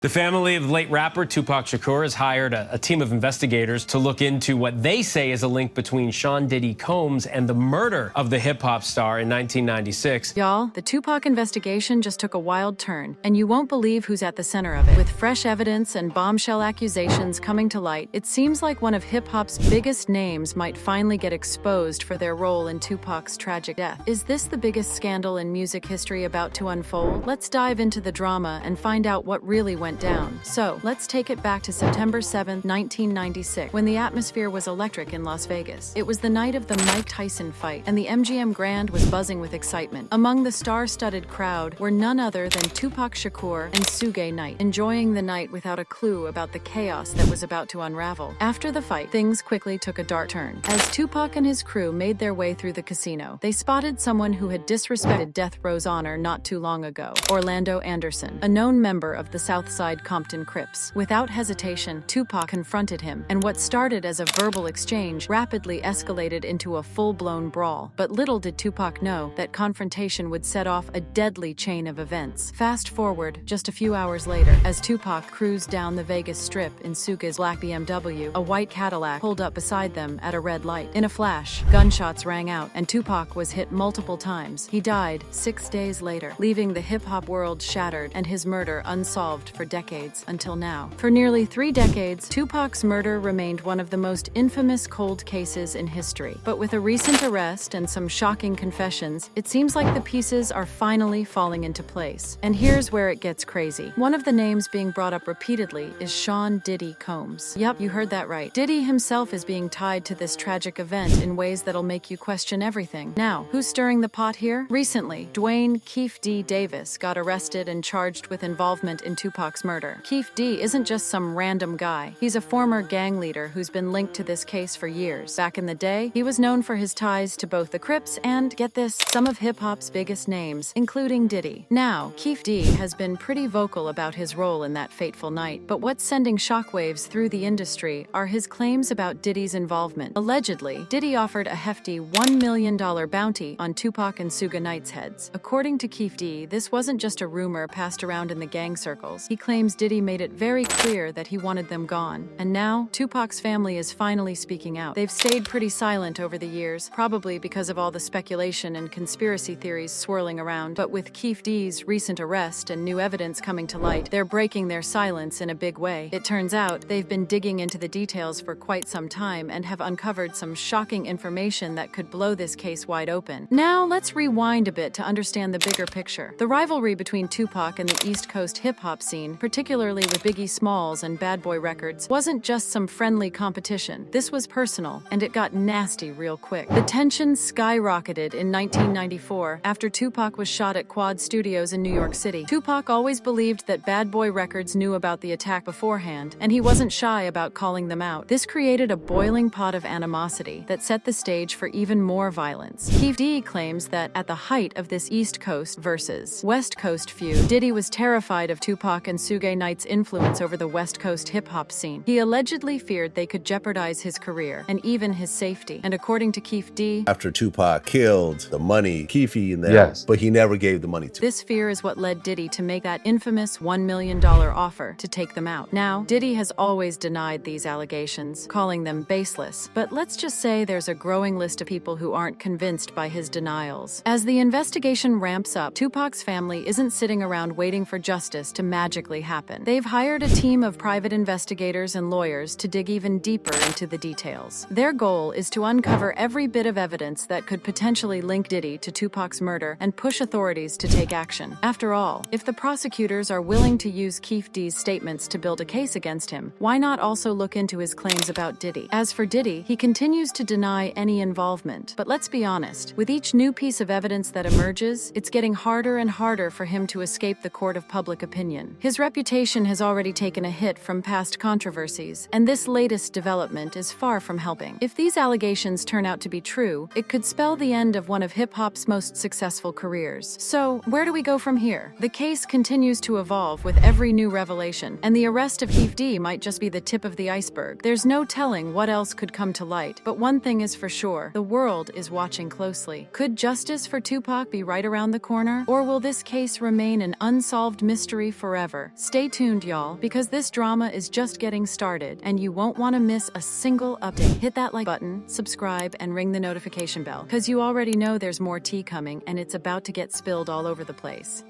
The family of late rapper Tupac Shakur has hired a team of investigators to look into what they say is a link between Sean Diddy Combs and the murder of the hip-hop star in 1996. Y'all, the Tupac investigation just took a wild turn, and you won't believe who's at the center of it. With fresh evidence and bombshell accusations coming to light, it seems like one of hip-hop's biggest names might finally get exposed for their role in Tupac's tragic death. Is this the biggest scandal in music history about to unfold? Let's dive into the drama and find out what really went down. So, let's take it back to September 7, 1996, when the atmosphere was electric in Las Vegas. It was the night of the Mike Tyson fight, and the MGM Grand was buzzing with excitement. Among the star-studded crowd were none other than Tupac Shakur and Suge Knight, enjoying the night without a clue about the chaos that was about to unravel. After the fight, things quickly took a dark turn. As Tupac and his crew made their way through the casino, they spotted someone who had disrespected Death Row's honor not too long ago, Orlando Anderson, a known member of the Southside Compton Crips. Without hesitation, Tupac confronted him, and what started as a verbal exchange rapidly escalated into a full-blown brawl. But little did Tupac know that confrontation would set off a deadly chain of events. Fast forward just a few hours later, as Tupac cruised down the Vegas Strip in Suge's black BMW, a white Cadillac pulled up beside them at a red light. In a flash, gunshots rang out, and Tupac was hit multiple times. He died 6 days later, leaving the hip-hop world shattered and his murder unsolved for decades until now. For nearly 3 decades, Tupac's murder remained one of the most infamous cold cases in history. But with a recent arrest and some shocking confessions, it seems like the pieces are finally falling into place. And here's where it gets crazy. One of the names being brought up repeatedly is Sean Diddy Combs. Yep, you heard that right. Diddy himself is being tied to this tragic event in ways that'll make you question everything. Now, who's stirring the pot here? Recently, Dwayne Keefe D. Davis got arrested and charged with involvement in Tupac's murder. Keefe D. isn't just some random guy. He's a former gang leader who's been linked to this case for years. Back in the day, he was known for his ties to both the Crips and, get this, some of hip-hop's biggest names, including Diddy. Now, Keefe D. has been pretty vocal about his role in that fateful night, but what's sending shockwaves through the industry are his claims about Diddy's involvement. Allegedly, Diddy offered a hefty $1 million bounty on Tupac and Suge Knight's heads. According to Keefe D., this wasn't just a rumor passed around in the gang circles. He claims Diddy made it very clear that he wanted them gone. And now, Tupac's family is finally speaking out. They've stayed pretty silent over the years, probably because of all the speculation and conspiracy theories swirling around. But with Keefe D's recent arrest and new evidence coming to light, they're breaking their silence in a big way. It turns out they've been digging into the details for quite some time and have uncovered some shocking information that could blow this case wide open. Now, let's rewind a bit to understand the bigger picture. The rivalry between Tupac and the East Coast hip-hop scene, particularly with Biggie Smalls and Bad Boy Records, wasn't just some friendly competition. This was personal, and it got nasty real quick. The tension skyrocketed in 1994 after Tupac was shot at Quad Studios in New York City. Tupac always believed that Bad Boy Records knew about the attack beforehand, and he wasn't shy about calling them out. This created a boiling pot of animosity that set the stage for even more violence. Keefe D claims that at the height of this East Coast versus West Coast feud, Diddy was terrified of Tupac and Suge Knight's influence over the West Coast hip-hop scene. He allegedly feared they could jeopardize his career and even his safety. And according to Keefe D, after Tupac killed the money, Keefe in there, but he never gave the money to. This fear is what led Diddy to make that infamous $1 million offer to take them out. Now, Diddy has always denied these allegations, calling them baseless. But let's just say there's a growing list of people who aren't convinced by his denials. As the investigation ramps up, Tupac's family isn't sitting around waiting for justice to magically happen. They've hired a team of private investigators and lawyers to dig even deeper into the details. Their goal is to uncover every bit of evidence that could potentially link Diddy to Tupac's murder and push authorities to take action. After all, if the prosecutors are willing to use Keefe D's statements to build a case against him, why not also look into his claims about Diddy? As for Diddy, he continues to deny any involvement. But let's be honest, with each new piece of evidence that emerges, it's getting harder and harder for him to escape the court of public opinion. His reputation has already taken a hit from past controversies, and this latest development is far from helping. If these allegations turn out to be true, it could spell the end of one of hip-hop's most successful careers. So, where do we go from here? The case continues to evolve with every new revelation, and the arrest of Keefe D might just be the tip of the iceberg. There's no telling what else could come to light, but one thing is for sure, the world is watching closely. Could justice for Tupac be right around the corner, or will this case remain an unsolved mystery forever? more. Stay tuned, y'all, because this drama is just getting started, and you won't want to miss a single update. Hit that like button, subscribe, and ring the notification bell, because you already know there's more tea coming, and it's about to get spilled all over the place.